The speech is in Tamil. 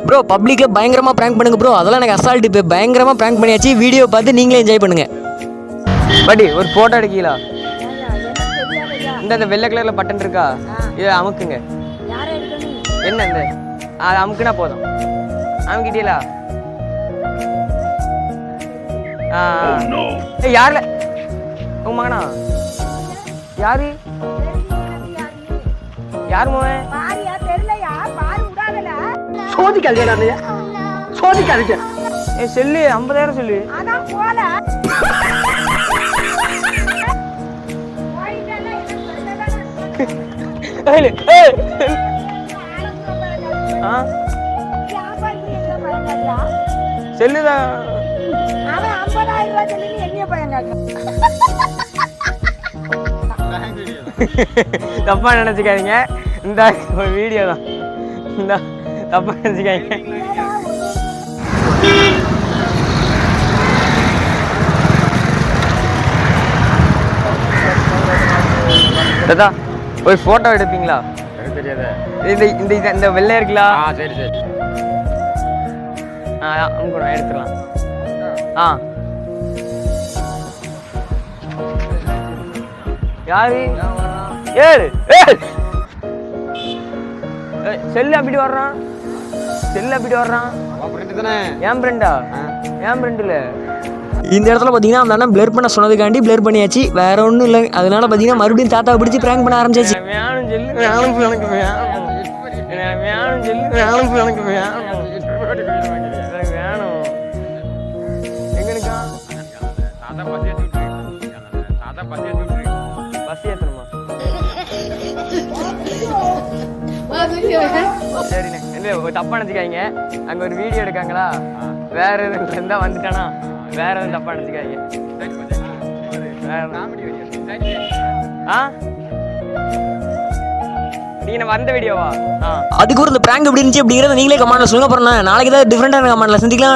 ப்ரோ பப்ளிக்கில் பயங்கரமாக ப்ராங்க் பண்ணுங்க ப்ரோ. அதெல்லாம் எனக்கு அசால்ட். இப்போ பயங்கரமாக ப்ராங்க் பண்ணியாச்சு. வீடியோ பார்த்து நீங்களே என்ஜாய் பண்ணுங்க. படி ஒரு ஃபோட்டோ எடுக்கீங்களா? இந்த வெள்ளை கலரில் பட்டன் இருக்கா, இதை அமுக்குங்க. என்ன இந்த அது அமுக்குனா போதும். அமுக்கிட்டீங்களா? யாருல உங்க மகனா? யாரு யார் மகன்? சோதிக்காதீங்க, சோதிக்காதீங்க. செல்லு 50,000 சொல்லு. செல்லுதான் தப்பா நினைச்சுக்காதீங்க. இந்த ஒரு வீடியோ தான். இந்த தப்பா நினைச்சுக்காதீங்க. தாத்தா ஒரு போட்டோ எடுப்பீங்களா? தெரியாத இந்த வெள்ளை இருக்குல்ல? சரி சரி. அமுக்கணும், எடுத்துக்கலாம். யாரு? ஏழு செல்லு அப்படி வர்றான். செல்லு அப்படி வர்றான். என் ஃப்ரெண்டா? என் ஃப்ரெண்டுல இந்த இடத்துல பார்த்தீங்கன்னா அந்த அண்ணன் பிளர் பண்ண சொன்னதுக்காண்டி பிளர் பண்ணியாச்சு. வேற ஒன்றும் இல்லை. அதனால பார்த்தீங்கன்னா மறுபடியும் தாத்தாவை பிடிச்சி ப்ராங்க் பண்ண ஆரம்பிச்சாச்சு. வேணும் சொல்லு, வேணும் எனக்கு வேணும், வேணும் சொல்லு, வேணும் எனக்கு வேணும், வேணும். எங்கனுக்கா பசி ஏற்றணுமா? சரிண்ணே, இல்லை தப்பா நினச்சிக்காதீங்க. அங்கே ஒரு வீடியோ எடுக்காங்களா, வேற எதுவும் இருந்தால் வந்துட்டானா, வேற எதுவும் தப்பா நினச்சிக்காதீங்க. நீங்க வந்த வீடியோவா? அதுக்கு ஒரு இந்த பிராங்க் எப்படி இருந்துச்சு அப்படிங்கிறத நீங்களே கமெண்ட்ல சொல்லுங்க. நாளைக்கு ஏதாவது டிஃப்ரெண்டான கமெண்ட்ல சந்திக்கலாம்.